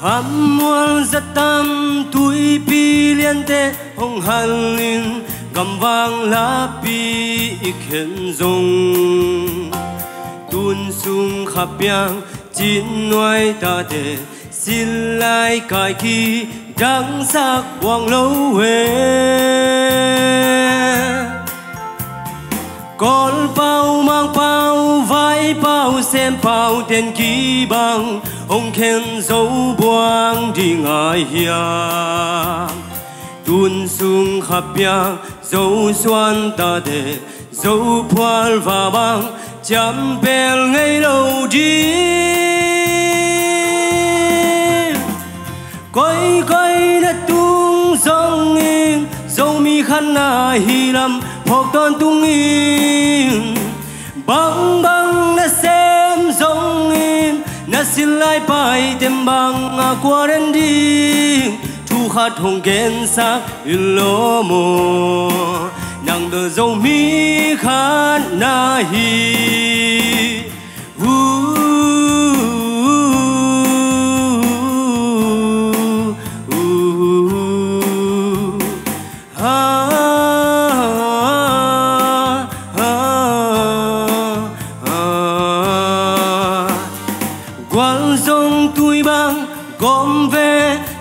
Hàm muôn rất tâm tuổi pi liên tê hồng hàn linh cầm vang lá pi khen dung tuôn sung khắp yang chín nuôi ta tê xin lại cài khi trắng sắc quang lâu huế con bao mang bao vai bao xem bao tiền kỳ bằng ông khen dấu buông đi ngài hiang tuôn sung khắp yang dấu xoan ta để dấu phal và băng chăm bèn ngay lâu đi quay quay đã tung dòng in dấu mi khăn na hi lam hoặc toàn tung in băng băng đã xem dòng in na xin lại bài tem băng qua đến đi thu khát hồng kén sắc lo mồ nàng đờ dấu mi khăn na hi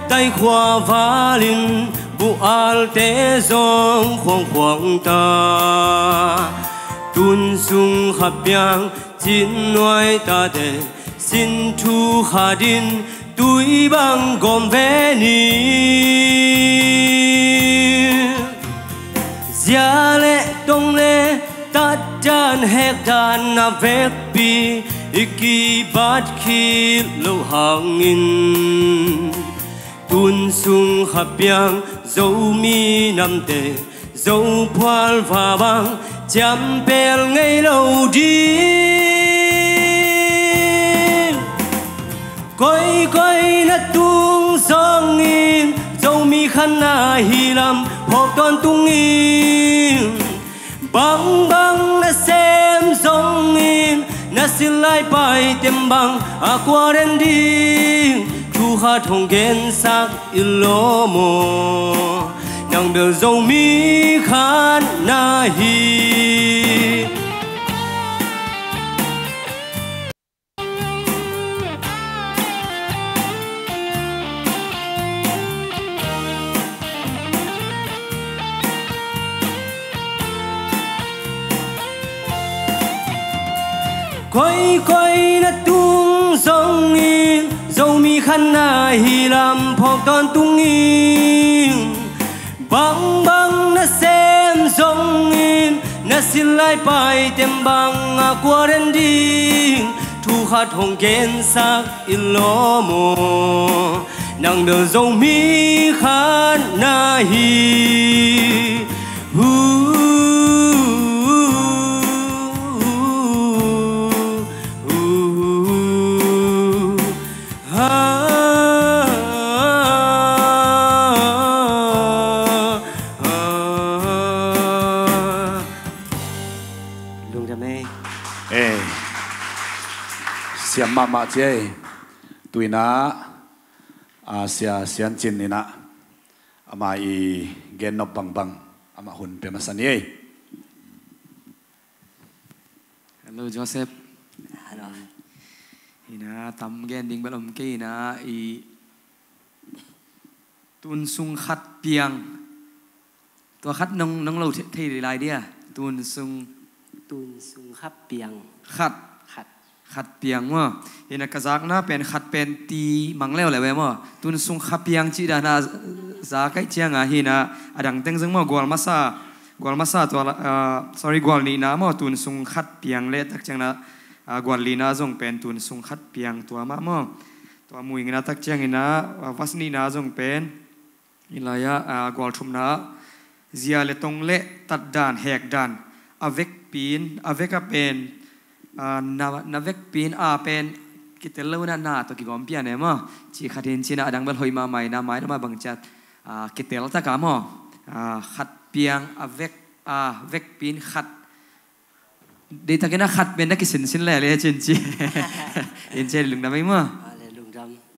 tay khoa vá linh bu al te zong khoang khoang ta tuôn sung khắp yang chín nuôi ta để xin thu khả din túi băng gom ve ni gia lệ tông lệ tát chan hek đàn na vek pi iki bát khi lâu hàng nghìn tuôn sung khắp yang dấu mi nằm tề dấu phal và băng chăm bèn ngay lâu đi quay quay nát tung song in dấu mi khăn na hi lam hoặc toàn tung in băng băng đã xem song in na xin lại bài tem băng qua đến đi thu khát hồng kén sắc lo mồ nàng đờ dấu mi khăn na hi quay quay đã tung sông in dấu mi khăn na hi lam phọc toàn tung in băng băng đã xem sông in na xin lại bài tem băng qua đến đi thu khát hồng kén sắc lo mồ nàng đờ dấu mi khăn na hi siam mama che tuina sia sian chin ina ama I gen nop bang bang ama hun pe masani hello Joseph hello ina tam gen ding balom ke ina I tun sung khát piangตัวคัดน้องเราที่ไรเดียตุนซุงขับเปียงขัดเปียงว่าเห็นกระซักนะเป็นขัดเป็นตีมังเล่าอะไรแบบว่าตุนซุงขับเปียงจีดานาจากไอเชียงอ่ะเห็นนะอดังเต็งซึ่งว่ากวลมาซาตัวsorry กวลลีนะว่าตุนซุงขัดเปียงเล็ตักเชียงนะกวลลีนะจงเป็นตุนซุงขัดเปียงตัวมาว่าตัวมุยงนะตักเชียงนะวัสนีนะจงเป็นอิลายะกวลชุมนะเจียเลตงเละตัดด่านแหกด่านอเวกปีนอเวกเป็นนาเวกปีนเป็นกิตเลวนาตัวกิกอมเปียเนี่ยมั้งจีขัดเห็นจีน่าดังเบลหอยมาใหม่นาไม้มาบังจัดกิตเลตะกามั้งขัดเปียงอเวกปีนขัดเดี๋ยวตะกี้นะขัดเป็นนักกิสินเลยเจนจีเอ็นเจลุงนะไม่มั้ง